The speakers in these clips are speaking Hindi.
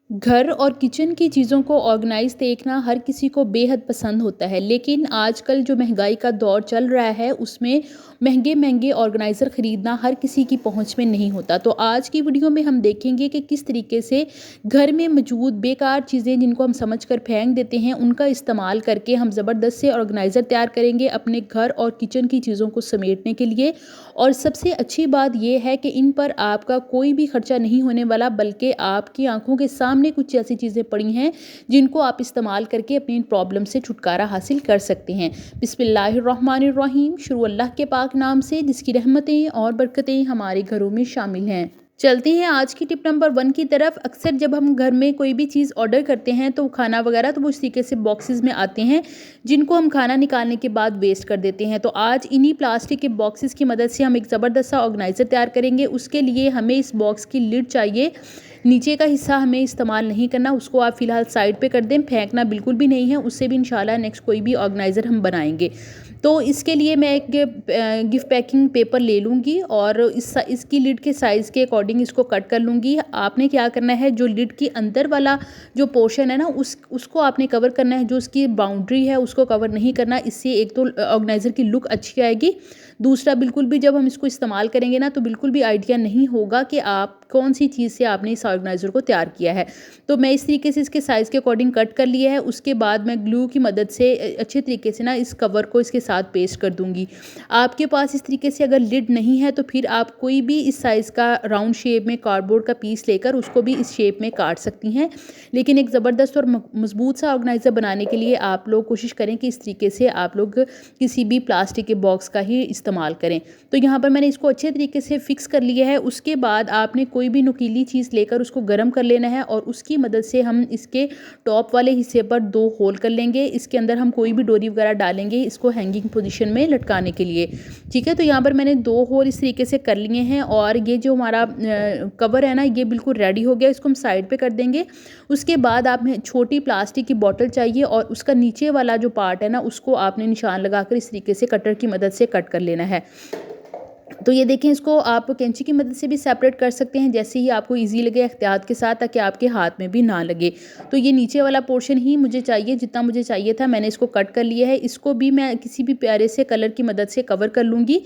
घर और किचन की चीज़ों को ऑर्गेनाइज देखना हर किसी को बेहद पसंद होता है, लेकिन आजकल जो महंगाई का दौर चल रहा है उसमें महंगे महंगे ऑर्गेनाइज़र ख़रीदना हर किसी की पहुंच में नहीं होता। तो आज की वीडियो में हम देखेंगे कि किस तरीके से घर में मौजूद बेकार चीज़ें जिनको हम समझकर फेंक देते हैं उनका इस्तेमाल करके हम ज़बरदस्त से ऑर्गेनाइज़र तैयार करेंगे अपने घर और किचन की चीज़ों को समेटने के लिए। और सबसे अच्छी बात यह है कि इन पर आपका कोई भी खर्चा नहीं होने वाला, बल्कि आपकी आंखों के सामने कुछ ऐसी चीज़ें पड़ी हैं जिनको आप इस्तेमाल करके अपनी इन प्रॉब्लम से छुटकारा हासिल कर सकते हैं। बिस्मिल्लाहिर्रहमानिर्रहीम। शुरू अल्लाह के पाक नाम से जिसकी रहमतें और बरकतें हमारे घरों में शामिल हैं। चलते हैं आज की टिप नंबर 1 की तरफ। अक्सर जब हम घर में कोई भी चीज़ ऑर्डर करते हैं तो खाना वगैरह तो वो इस तरीके से बॉक्सेस में आते हैं जिनको हम खाना निकालने के बाद वेस्ट कर देते हैं। तो आज इन्हीं प्लास्टिक के बॉक्सेस की मदद से हम एक ज़बरदस्त सा ऑर्गेनाइज़र तैयार करेंगे। उसके लिए हमें इस बॉक्स की लिड चाहिए। नीचे का हिस्सा हमें इस्तेमाल नहीं करना, उसको आप फ़िलहाल साइड पे कर दें, फेंकना बिल्कुल भी नहीं है। उससे भी इंशाल्लाह नेक्स्ट कोई भी ऑर्गेनाइज़र हम बनाएंगे। तो इसके लिए मैं एक गिफ्ट पैकिंग पेपर ले लूँगी और इसकी लिड के साइज़ के अकॉर्डिंग इसको कट कर लूँगी। आपने क्या करना है, जो लिड के अंदर वाला जो पोर्शन है ना उसको आपने कवर करना है, जो उसकी बाउंड्री है उसको कवर नहीं करना। इससे एक तो ऑर्गेनाइज़र की लुक अच्छी आएगी, दूसरा बिल्कुल भी जब हम इसको इस्तेमाल करेंगे ना तो बिल्कुल भी आइडिया नहीं होगा कि आप कौन सी चीज़ से आपने इस ऑर्गेनाइज़र को तैयार किया है। तो मैं इस तरीके से इसके साइज़ के अकॉर्डिंग कट कर लिया है। उसके बाद मैं ग्लू की मदद से अच्छे तरीके से ना इस कवर को इसके साथ पेस्ट कर दूंगी। आपके पास इस तरीके से अगर लिड नहीं है तो फिर आप कोई भी इस साइज़ का राउंड शेप में कार्डबोर्ड का पीस लेकर उसको भी इस शेप में काट सकती हैं। लेकिन एक ज़बरदस्त और मजबूत सा ऑर्गेनाइज़र बनाने के लिए आप लोग कोशिश करें कि इस तरीके से आप लोग किसी भी प्लास्टिक के बॉक्स का ही इस्तेमाल करें। तो यहाँ पर मैंने इसको अच्छे तरीके से फिक्स कर लिया है। उसके बाद आपने कोई भी नुकीली चीज़ लेकर उसको गर्म कर लेना है और उसकी मदद से हम इसके टॉप वाले हिस्से पर 2 होल कर लेंगे। इसके अंदर हम कोई भी डोरी वगैरह डालेंगे इसको हैंगिंग पोजीशन में लटकाने के लिए। ठीक है, तो यहाँ पर मैंने 2 होल इस तरीके से कर लिए हैं और ये जो हमारा कवर है ना ये बिल्कुल रेडी हो गया। इसको हम साइड पे कर देंगे। उसके बाद आप में छोटी प्लास्टिक की बोतल चाहिए और उसका नीचे वाला जो पार्ट है ना उसको आपने निशान लगाकर इस तरीके से कटर की मदद से कट कर लेना है। तो ये देखें, इसको आप कैंची की मदद से भी सेपरेट कर सकते हैं जैसे ही आपको इजी लगे, एहतियात के साथ, ताकि आपके हाथ में भी ना लगे। तो ये नीचे वाला पोर्शन ही मुझे चाहिए, जितना मुझे चाहिए था मैंने इसको कट कर लिया है। इसको भी मैं किसी भी प्यारे से कलर की मदद से कवर कर लूँगी।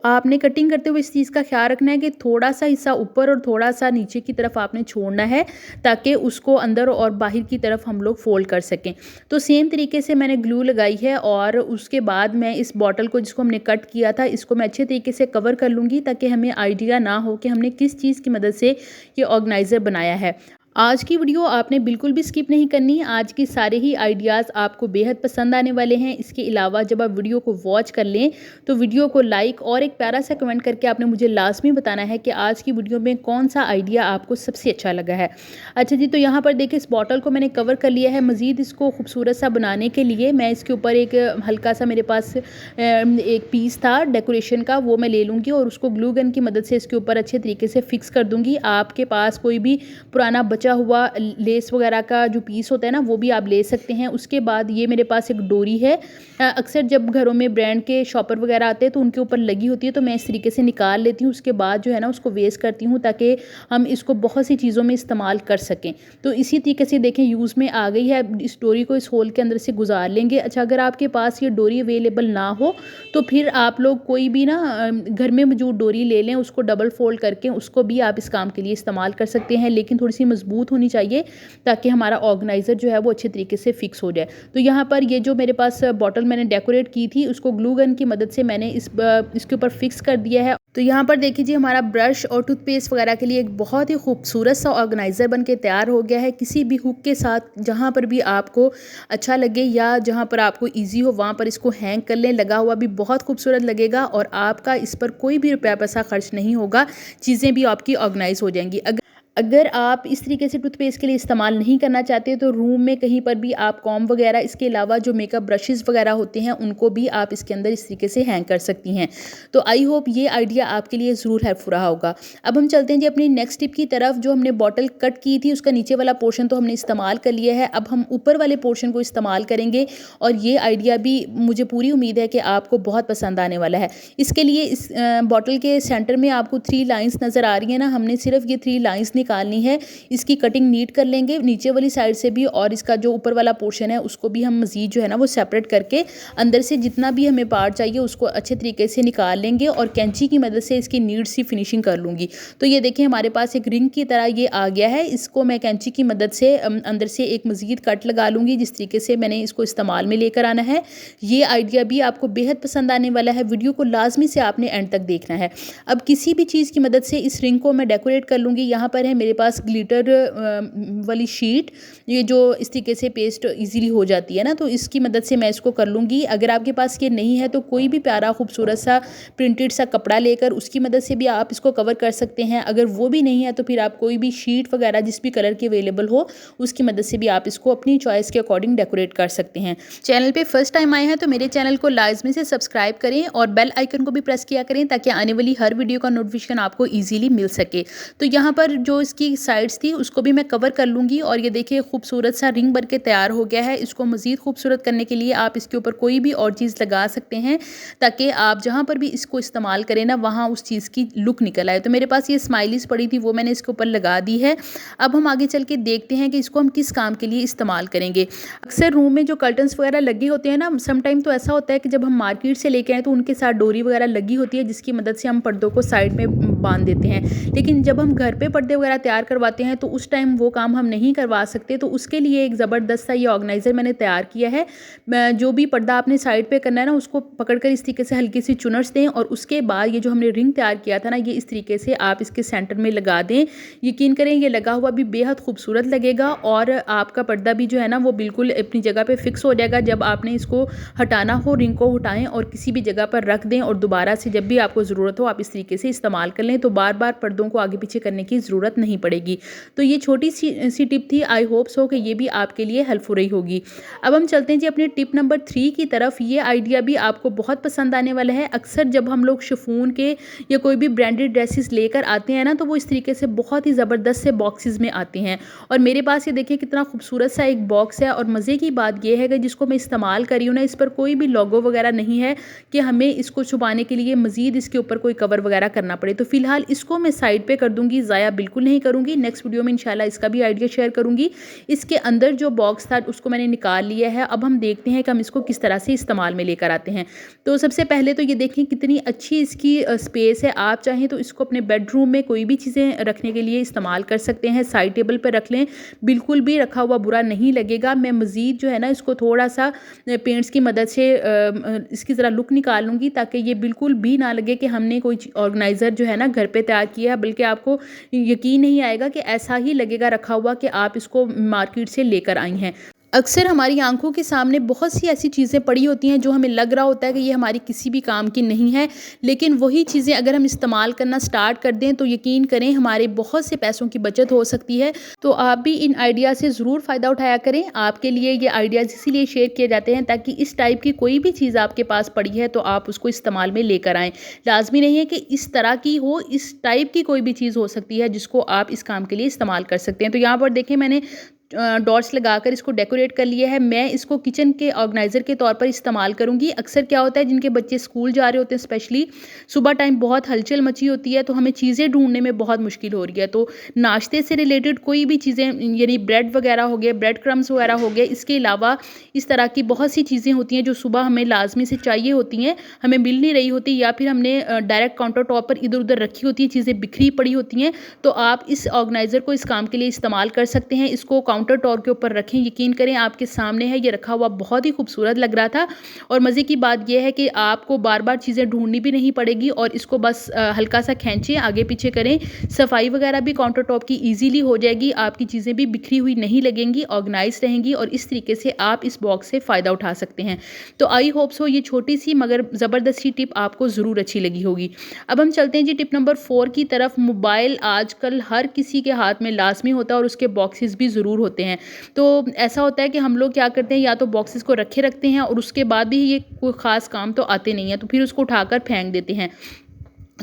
आपने कटिंग करते हुए इस चीज़ का ख्याल रखना है कि थोड़ा सा हिस्सा ऊपर और थोड़ा सा नीचे की तरफ आपने छोड़ना है ताकि उसको अंदर और बाहर की तरफ हम लोग फोल्ड कर सकें। तो सेम तरीके से मैंने ग्लू लगाई है और उसके बाद मैं इस बॉटल को जिसको हमने कट किया था इसको मैं अच्छे तरीके से कवर कर लूँगी ताकि हमें आइडिया ना हो कि हमने किस चीज़ की मदद से ये ऑर्गेनाइज़र बनाया है। आज की वीडियो आपने बिल्कुल भी स्किप नहीं करनी। आज के सारे ही आइडियाज़ आपको बेहद पसंद आने वाले हैं। इसके अलावा जब आप वीडियो को वॉच कर लें तो वीडियो को लाइक और एक प्यारा सा कमेंट करके आपने मुझे लाजमी बताना है कि आज की वीडियो में कौन सा आइडिया आपको सबसे अच्छा लगा है। अच्छा जी, तो यहाँ पर देखिए इस बॉटल को मैंने कवर कर लिया है। मज़ीद इसको खूबसूरत सा बनाने के लिए मैं इसके ऊपर एक हल्का सा, मेरे पास एक पीस था डेकोरेशन का, वो मैं ले लूँगी और उसको ग्लू गन की मदद से इसके ऊपर अच्छे तरीके से फिक्स कर दूँगी। आपके पास कोई भी पुराना बचा हुआ लेस वगैरह का जो पीस होता है ना वो भी आप ले सकते हैं। उसके बाद ये मेरे पास एक डोरी है। अक्सर जब घरों में ब्रांड के शॉपर वगैरह आते हैं तो उनके ऊपर लगी होती है, तो मैं इस तरीके से निकाल लेती हूँ। उसके बाद जो है ना उसको वेस्ट करती हूँ ताकि हम इसको बहुत सी चीज़ों में इस्तेमाल कर सकें। तो इसी तरीके से देखें यूज़ में आ गई है। इस डोरी को इस होल के अंदर से गुजार लेंगे। अच्छा, अगर आपके पास ये डोरी अवेलेबल ना हो तो फिर आप लोग कोई भी ना घर में मौजूद डोरी ले लें, उसको डबल फोल्ड करके उसको भी आप इस काम के लिए इस्तेमाल कर सकते हैं, लेकिन थोड़ी सी मजबूत होनी चाहिए ताकि हमारा ऑर्गेनाइज़र जो है वो अच्छे तरीके से फिक्स हो जाए। तो यहाँ पर ये जो मेरे पास बॉटल मैंने डेकोरेट की थी उसको ग्लू गन की मदद से मैंने इसके ऊपर फिक्स कर दिया है। तो यहाँ पर देखिए जी, हमारा ब्रश और टूथपेस्ट वगैरह के लिए एक बहुत ही खूबसूरत सा ऑर्गेनाइज़र बन के तैयार हो गया है। किसी भी हुक के साथ जहाँ पर भी आपको अच्छा लगे या जहाँ पर आपको ईजी हो वहाँ पर इसको हैंग कर लें। लगा हुआ भी बहुत खूबसूरत लगेगा और आपका इस पर कोई भी रुपया पैसा खर्च नहीं होगा, चीज़ें भी आपकी ऑर्गेनाइज हो जाएंगी। अगर आप इस तरीके से टूथपेस्ट के लिए इस्तेमाल नहीं करना चाहते तो रूम में कहीं पर भी आप कॉम्ब वगैरह, इसके अलावा जो मेकअप ब्रशेज़ वगैरह होते हैं उनको भी आप इसके अंदर इस तरीके से हैंग कर सकती हैं। तो आई होप ये आइडिया आपके लिए ज़रूर हेल्पफुल रहा होगा। अब हम चलते हैं जी अपनी नेक्स्ट टिप की तरफ। जो हमने बॉटल कट की थी उसका नीचे वाला पोर्शन तो हमने इस्तेमाल कर लिया है, अब हम ऊपर वाले पोर्शन को इस्तेमाल करेंगे और ये आइडिया भी मुझे पूरी उम्मीद है कि आपको बहुत पसंद आने वाला है। इसके लिए इस बॉटल के सेंटर में आपको 3 लाइन्स नज़र आ रही है ना, हमने सिर्फ ये 3 लाइन्स निकालनी है, इसकी कटिंग नीट कर लेंगे नीचे वाली साइड से भी, और इसका जो ऊपर वाला पोर्शन है उसको भी हम मज़ीद जो है ना वो सेपरेट करके अंदर से जितना भी हमें पार्ट चाहिए उसको अच्छे तरीके से निकाल लेंगे और कैंची की मदद से इसकी नीट सी फिनिशिंग कर लूँगी। तो ये देखिए हमारे पास एक रिंग की तरह ये आ गया है। इसको मैं कैंची की मदद से अंदर से एक मज़ीद कट लगा लूँगी जिस तरीके से मैंने इसको इस्तेमाल में लेकर आना है। ये आइडिया भी आपको बेहद पसंद आने वाला है। वीडियो को लाजमी से आपने एंड तक देखना है। अब किसी भी चीज़ की मदद से इस रिंग को मैं डेकोरेट कर लूँगी। यहाँ पर है मेरे पास ग्लिटर वाली शीट, ये जो इस तरीके से पेस्ट इजीली हो जाती है ना, तो इसकी मदद से मैं इसको कर लूँगी। अगर आपके पास ये नहीं है तो कोई भी प्यारा खूबसूरत सा प्रिंटेड सा कपड़ा लेकर उसकी मदद से भी आप इसको कवर कर सकते हैं। अगर वो भी नहीं है तो फिर आप कोई भी शीट वगैरह जिस भी कलर की अवेलेबल हो उसकी मदद से भी आप इसको अपनी चॉइस के अकॉर्डिंग डेकोरेट कर सकते हैं। चैनल पे फर्स्ट टाइम आए हैं तो मेरे चैनल को लाजमी से सब्सक्राइब करें और बेल आइकन को भी प्रेस किया करें ताकि आने वाली हर वीडियो का नोटिफिकेशन आपको ईजिली मिल सके। तो यहाँ पर जो इसकी साइड्स थी उसको भी मैं कवर कर लूँगी और ये देखिए खूबसूरत सा रिंग बन के तैयार हो गया है। इसको मज़ीद खूबसूरत करने के लिए आप इसके ऊपर कोई भी और चीज़ लगा सकते हैं ताकि आप जहाँ पर भी इसको इस्तेमाल करें ना वहाँ उस चीज़ की लुक निकल आए। तो मेरे पास ये स्माइलीज पड़ी थी वो मैंने इसके ऊपर लगा दी है। अब हम आगे चल के देखते हैं कि इसको हम किस काम के लिए इस्तेमाल करेंगे। अक्सर रूम में जो कर्टन्स वगैरह लगे होते हैं ना, समटाइम तो ऐसा होता है कि जब हम मार्केट से लेके आए तो उनके साथ डोरी वगैरह लगी होती है जिसकी मदद से हम पर्दों को साइड में बांध देते हैं। लेकिन जब हम घर पे पर्दे वगैरह तैयार करवाते हैं तो उस टाइम वो काम हम नहीं करवा सकते। तो उसके लिए एक ज़बरदस्त सा ये ऑर्गेनाइज़र मैंने तैयार किया है। जो भी पर्दा आपने साइड पे करना है ना उसको पकड़कर इस तरीके से हल्की सी चुनर्स दें और उसके बाद ये जो हमने रिंग तैयार किया था ना ये इस तरीके से आप इसके सेंटर में लगा दें। यकीन करें ये लगा हुआ भी बेहद खूबसूरत लगेगा और आपका पर्दा भी जो है ना वो बिल्कुल अपनी जगह पे फिक्स हो जाएगा। जब आपने इसको हटाना हो रिंग को हटाएं और किसी भी जगह पर रख दें और दोबारा से जब भी आपको ज़रूरत हो आप इस तरीके से इस्तेमाल कर लें, तो बार बार पर्दों को आगे पीछे करने की ज़रूरत नहीं पड़ेगी। तो ये छोटी सी टिप थी, आई होप सो कि ये भी आपके लिए हेल्पफुल रही होगी। अब हम चलते हैं जी अपनी टिप नंबर 3 की तरफ। ये आइडिया भी आपको बहुत पसंद आने वाला है। अक्सर जब हम लोग शिफॉन के या कोई भी ब्रांडेड ड्रेसेस लेकर आते हैं ना तो वो इस तरीके से बहुत ही ज़बरदस्त से बॉक्सेस में आते हैं और मेरे पास ये देखिए कितना खूबसूरत सा एक बॉक्स है। और मज़े की बात ये है कि जिसको मैं इस्तेमाल कर रही हूँ ना इस पर कोई भी लोगो वगैरह नहीं है कि हमें इसको छुपाने के लिए मज़ीद इसके ऊपर कोई कवर वगैरह करना पड़े। तो फिलहाल इसको मैं साइड पे कर दूंगी, ज़ाया बिल्कुल नहीं करूँगी। नेक्स्ट वीडियो में इंशाल्लाह इसका भी आइडिया शेयर करूँगी। इसके अंदर जो बॉक्स था उसको मैंने निकाल लिया है। अब हम देखते हैं कि हम इसको किस तरह से इस्तेमाल में लेकर आते हैं। तो सबसे पहले तो ये देखें कितनी अच्छी इसकी स्पेस है। आप चाहें तो इसको अपने बेडरूम में कोई भी चीज़ें रखने के लिए इस्तेमाल कर सकते हैं। साइड टेबल पर रख लें, बिल्कुल भी रखा हुआ बुरा नहीं लगेगा। मैं मज़ीद जो है ना इसको थोड़ा सा पेंट्स की मदद से इसकी ज़रा लुक निकाल लूँगी ताकि ये बिल्कुल भी ना लगे कि हमने कोई ऑर्गेनाइज़र जो है ना घर पे तैयार किया है, बल्कि आपको यकीन नहीं आएगा कि ऐसा ही लगेगा रखा हुआ कि आप इसको मार्केट से लेकर आई हैं। अक्सर हमारी आंखों के सामने बहुत सी ऐसी चीज़ें पड़ी होती हैं जो हमें लग रहा होता है कि ये हमारी किसी भी काम की नहीं है, लेकिन वही चीज़ें अगर हम इस्तेमाल करना स्टार्ट कर दें तो यकीन करें हमारे बहुत से पैसों की बचत हो सकती है। तो आप भी इन आइडिया से ज़रूर फ़ायदा उठाया करें। आपके लिए ये आइडियाज़ इसीलिए शेयर किए जाते हैं ताकि इस टाइप की कोई भी चीज़ आपके पास पड़ी है तो आप उसको इस्तेमाल में लेकर आएँ। लाजमी नहीं है कि इस तरह की हो, इस टाइप की कोई भी चीज़ हो सकती है जिसको आप इस काम के लिए इस्तेमाल कर सकते हैं। तो यहाँ पर देखें मैंने डॉट्स लगाकर इसको डेकोरेट कर लिया है। मैं इसको किचन के ऑर्गेनाइज़र के तौर पर इस्तेमाल करूँगी। अक्सर क्या होता है जिनके बच्चे स्कूल जा रहे होते हैं, स्पेशली सुबह टाइम बहुत हलचल मची होती है तो हमें चीज़ें ढूंढने में बहुत मुश्किल हो रही है। तो नाश्ते से रिलेटेड कोई भी चीज़ें यानी ब्रेड वगैरह हो गए, ब्रेड क्रम्स वगैरह हो गए, इसके अलावा इस तरह की बहुत सी चीज़ें होती हैं जो सुबह हमें लाजमी से चाहिए होती हैं, हमें मिल नहीं रही होती या फिर हमने डायरेक्ट काउंटर टॉप पर इधर उधर रखी होती है, चीज़ें बिखरी पड़ी होती हैं। तो आप इस ऑर्गेनाइज़र को इस काम के लिए इस्तेमाल कर सकते हैं। इसको काउंटर टॉप के ऊपर रखें, यकीन करें आपके सामने है ये रखा हुआ बहुत ही खूबसूरत लग रहा था। और मज़े की बात यह है कि आपको बार बार चीज़ें ढूंढनी भी नहीं पड़ेगी और इसको बस हल्का सा खींचें, आगे पीछे करें, सफाई वगैरह भी काउंटर टॉप की ईजीली हो जाएगी। आपकी चीज़ें भी बिखरी हुई नहीं लगेंगी, ऑर्गेनाइज रहेंगी और इस तरीके से आप इस बॉक्स से फ़ायदा उठा सकते हैं। तो आई होप सो ये छोटी सी मगर ज़बरदस्ती टिप आपको ज़रूर अच्छी लगी होगी। अब हम चलते हैं जी टिप नंबर 4 की तरफ। मोबाइल आजकल हर किसी के हाथ में लाजमी होता है और उसके बॉक्सेस भी ज़रूर होते हैं। तो ऐसा होता है कि हम लोग क्या करते हैं, या तो बॉक्सेस को रखे रखते हैं और उसके बाद भी ये कोई ख़ास काम तो आते नहीं हैं, तो फिर उसको उठाकर फेंक देते हैं।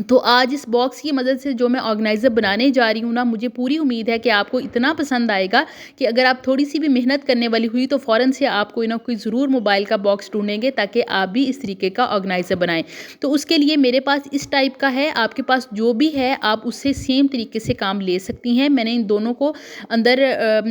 तो आज इस बॉक्स की मदद से जो मैं ऑर्गेनाइज़र बनाने जा रही हूँ ना, मुझे पूरी उम्मीद है कि आपको इतना पसंद आएगा कि अगर आप थोड़ी-सी भी मेहनत करने वाली हुई तो फ़ौरन से आप कोई ना कोई ज़रूर मोबाइल का बॉक्स ढूँढेंगे ताकि आप भी इस तरीके का ऑर्गेनाइज़र बनाएँ। तो उसके लिए मेरे पास इस टाइप का है, आपके पास जो भी है आप उससे सेम तरीके से काम ले सकती हैं। मैंने इन दोनों को अंदर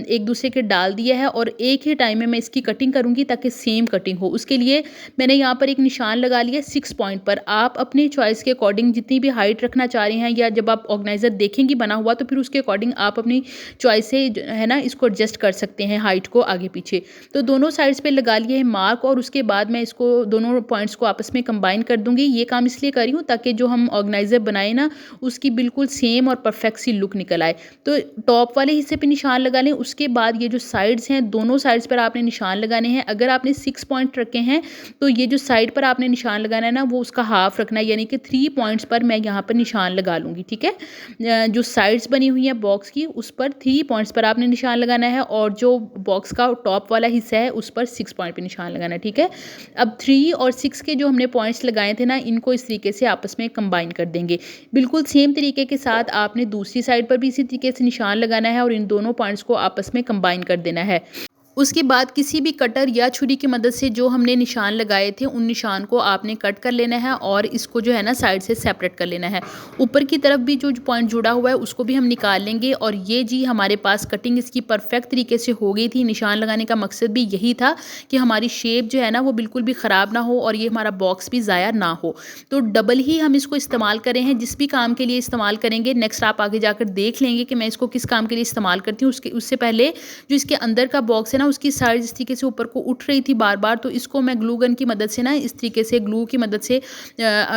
एक दूसरे के डाल दिया है और एक ही टाइम में मैं इसकी कटिंग करूँगी ताकि सेम कटिंग हो। उसके लिए मैंने यहाँ पर एक निशान लगा लिया 6 पॉइंट पर। आप अपनी चॉइस के अकॉर्डिंग जितनी भी हाइट रखना चाह रहे हैं या जब आप ऑर्गेनाइज़र देखेंगी बना हुआ तो फिर उसके अकॉर्डिंग आप अपनी चॉइस से है ना इसको एडजस्ट कर सकते हैं हाइट को आगे पीछे। तो दोनों साइड्स पे लगा लिए हैं मार्क और उसके बाद मैं इसको दोनों पॉइंट्स को आपस में कंबाइन कर दूँगी। ये काम इसलिए कर रही हूँ ताकि जो हम ऑर्गेनाइज़र बनाएँ ना उसकी बिल्कुल सेम और परफेक्ट सी लुक निकल आए। तो टॉप वाले हिस्से पे निशान लगा लें, उसके बाद ये जो साइड्स हैं दोनों साइड्स पर आपने निशान लगाने हैं। अगर आपने 6 पॉइंट रखे हैं तो ये जो साइड पर आपने निशान लगाना है ना वो उसका हाफ रखना है, यानी कि 3 पॉइंट्स पर मैं यहाँ पर निशान लगा लूँगी, ठीक है। जो साइड्स बनी हुई है बॉक्स की उस पर 3 पॉइंट्स पर आपने निशान लगाना है और जो बॉक्स का टॉप वाला हिस्सा है उस पर 6 पॉइंट पे निशान लगाना है, ठीक है। अब 3 और 6 के जो हमने पॉइंट्स लगाए थे ना इनको इस तरीके से आपस में कंबाइन कर देंगे। बिल्कुल सेम तरीके के साथ आपने दूसरी साइड पर भी इसी तरीके से निशान लगाना है और इन दोनों पॉइंट्स को आपस में कंबाइन कर देना है। उसके बाद किसी भी कटर या छुरी की मदद से जो हमने निशान लगाए थे उन निशान को आपने कट कर लेना है और इसको जो है ना साइड से सेपरेट कर लेना है। ऊपर की तरफ भी जो पॉइंट जुड़ा हुआ है उसको भी हम निकाल लेंगे और ये जी हमारे पास कटिंग इसकी परफेक्ट तरीके से हो गई थी। निशान लगाने का मकसद भी यही था कि हमारी शेप जो है ना वो बिल्कुल भी ख़राब ना हो और ये हमारा बॉक्स भी ज़ाया ना हो। तो डबल ही हम इसको इस्तेमाल कर रहे हैं, जिस भी काम के लिए इस्तेमाल करेंगे नेक्स्ट आप आगे जाकर देख लेंगे कि मैं इसको किस काम के लिए इस्तेमाल करती हूँ। उससे पहले जो इसके अंदर का बॉक्स है ना उसकी साइड इस तरीके से ऊपर को उठ रही थी बार बार, तो इसको मैं ग्लू गन की मदद से ना इस तरीके से ग्लू की मदद से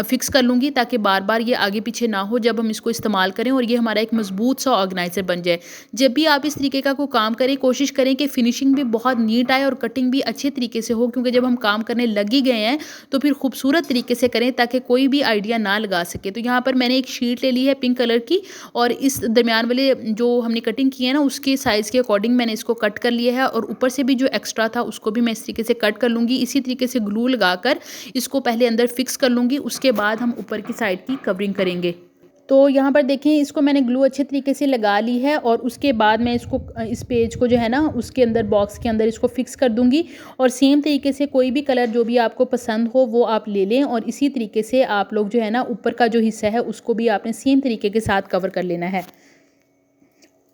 फिक्स कर लूँगी ताकि बार बार ये आगे पीछे ना हो जब हम इसको इस्तेमाल करें और ये हमारा एक मजबूत सा ऑर्गेनाइजर बन जाए। जब भी आप इस तरीके का कोई काम करें कोशिश करें कि फिनिशिंग भी बहुत नीट आए और कटिंग भी अच्छे तरीके से हो, क्योंकि जब हम काम करने लग ही गए हैं तो फिर खूबसूरत तरीके से करें ताकि कोई भी आइडिया ना लगा सके। तो यहाँ पर मैंने एक शीट ले ली है पिंक कलर की और इस दरमियान वाले जो हमने कटिंग की है ना उसके साइज़ के अकॉर्डिंग मैंने इसको कट कर लिया है और ऊपर से भी जो एक्स्ट्रा था उसको भी मैं इस तरीके से कट कर लूँगी। इसी तरीके से ग्लू लगाकर इसको पहले अंदर फिक्स कर लूँगी, उसके बाद हम ऊपर की साइड की कवरिंग करेंगे। तो यहाँ पर देखें इसको मैंने ग्लू अच्छे तरीके से लगा ली है और उसके बाद मैं इसको इस पेज को जो है ना उसके अंदर बॉक्स के अंदर इसको फिक्स कर दूँगी और सेम तरीके से कोई भी कलर जो भी आपको पसंद हो वो आप ले लें और इसी तरीके से आप लोग जो है ना ऊपर का जो हिस्सा है उसको भी आपने सेम तरीके के साथ कवर कर लेना है।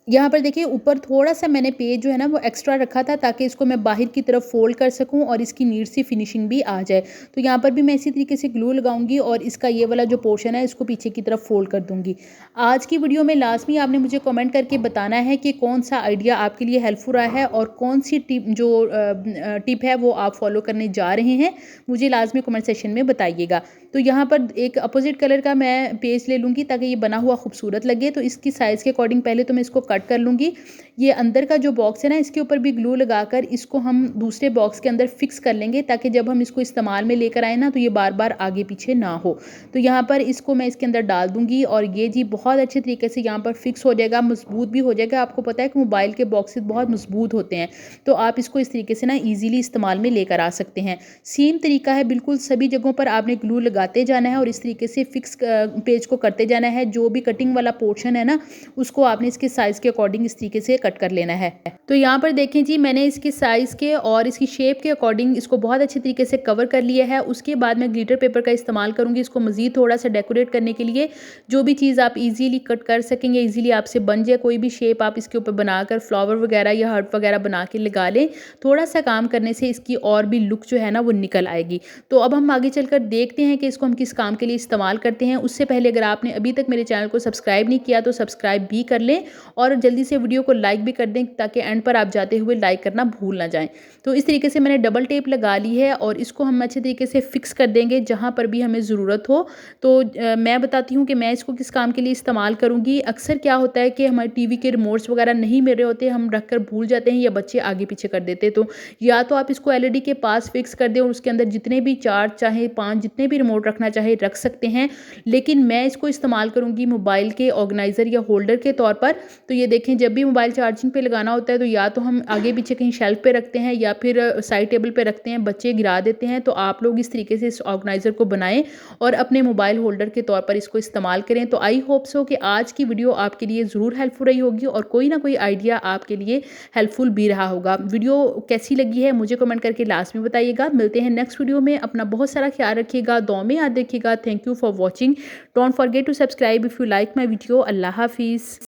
यहाँ पर देखिए ऊपर थोड़ा सा मैंने पेज जो है ना वो एक्स्ट्रा रखा था ताकि इसको मैं बाहर की तरफ फोल्ड कर सकूं और इसकी नीट सी फिनिशिंग भी आ जाए। तो यहाँ पर भी मैं इसी तरीके से ग्लू लगाऊंगी और इसका ये वाला जो पोर्शन है इसको पीछे की तरफ फोल्ड कर दूंगी। आज की वीडियो में लाजमी आपने मुझे कमेंट करके बताना है कि कौन सा आइडिया आपके लिए हेल्पफुल रहा है और कौन सी टिप है वो आप फॉलो करने जा रहे हैं, मुझे लाजमी कमेंट सेक्शन में बताइएगा। तो यहाँ पर एक अपोजिट कलर का मैं पेज ले लूँगी ताकि ये बना हुआ खूबसूरत लगे। तो इसकी साइज़ के अकॉर्डिंग पहले तो मैं इसको कट कर लूँगी। ये अंदर का जो बॉक्स है ना इसके ऊपर भी ग्लू लगाकर इसको हम दूसरे बॉक्स के अंदर फिक्स कर लेंगे ताकि जब हम इसको इस्तेमाल में लेकर आए ना तो ये बार बार आगे पीछे ना हो। तो यहाँ पर इसको मैं इसके अंदर डाल दूँगी और ये जी बहुत अच्छे तरीके से यहाँ पर फिक्स हो जाएगा, मजबूत भी हो जाएगा। आपको पता है कि मोबाइल के बॉक्सेस बहुत मजबूत होते हैं, तो आप इसको इस तरीके से ना ईजिली इस्तेमाल में लेकर आ सकते हैं। सेम तरीका है बिल्कुल, सभी जगहों पर आपने ग्लू लगाते जाना है और इस तरीके से फिक्स पेज को करते जाना है। जो भी कटिंग वाला पोर्शन है ना उसको आपने इसके साइज़ के अकॉर्डिंग इस तरीके से कट कर लेना है। तो यहाँ पर देखें जी मैंने इसके साइज़ के और इसकी शेप के अकॉर्डिंग इसको बहुत अच्छे तरीके से कवर कर लिया है। उसके बाद मैं ग्लिटर पेपर का इस्तेमाल करूँगी इसको मज़ीद थोड़ा सा डेकोरेट करने के लिए। जो भी चीज़ आप इजीली कट कर सकेंगे, इजीली आपसे बन जाए, कोई भी शेप आप इसके ऊपर बनाकर फ्लावर वगैरह या हार्ट वगैरह बना के लगा लें। थोड़ा सा काम करने से इसकी और भी लुक जो है ना वो निकल आएगी। तो अब हम आगे चलकर देखते हैं कि इसको हम किस काम के लिए इस्तेमाल करते हैं। उससे पहले अगर आपने अभी तक मेरे चैनल को सब्सक्राइब नहीं किया तो सब्सक्राइब भी कर लें और जल्दी से वीडियो को लाइक भी कर दें ताकि एंड पर आप जाते हुए लाइक करना भूल ना जाएं। तो इस तरीके से मैंने डबल टेप लगा ली है और इसको हम अच्छे तरीके से फिक्स कर देंगे जहाँ पर भी हमें ज़रूरत हो। तो मैं बताती हूँ कि मैं इसको किस काम के लिए इस्तेमाल करूँगी। अक्सर क्या होता है कि हमारे टीवी के रिमोट्स वगैरह नहीं मिल रहे होते, हम रख कर भूल जाते हैं या बच्चे आगे पीछे कर देते। तो या तो आप इसको एलईडी के पास फिक्स कर दें और उसके अंदर जितने भी 4 चाहे 5 जितने भी रिमोट रखना चाहे रख सकते हैं, लेकिन मैं इसको इस्तेमाल करूँगी मोबाइल के ऑर्गेनाइज़र या होल्डर के तौर पर। तो ये देखें जब भी मोबाइल चार्जिंग पे लगाना होता है तो या तो हम आगे पीछे कहीं शेल्फ पे रखते हैं या फिर साइड टेबल पे रखते हैं, बच्चे गिरा देते हैं। तो आप लोग इस तरीके से इस ऑर्गेनाइज़र को बनाएं और अपने मोबाइल होल्डर के तौर पर इसको इस्तेमाल करें। तो आई होप सो कि आज की वीडियो आपके लिए ज़रूर हेल्पफुल रही होगी और कोई ना कोई आइडिया आपके लिए हेल्पफुल भी रहा होगा। वीडियो कैसी लगी है मुझे कमेंट करके लास्ट में बताइएगा। मिलते हैं नेक्स्ट वीडियो में। अपना बहुत सारा ख्याल रखिएगा, दुआ में याद रखिएगा। Thank you for watching. Don't forget to subscribe if you like my video. अल्लाह हाफिज़।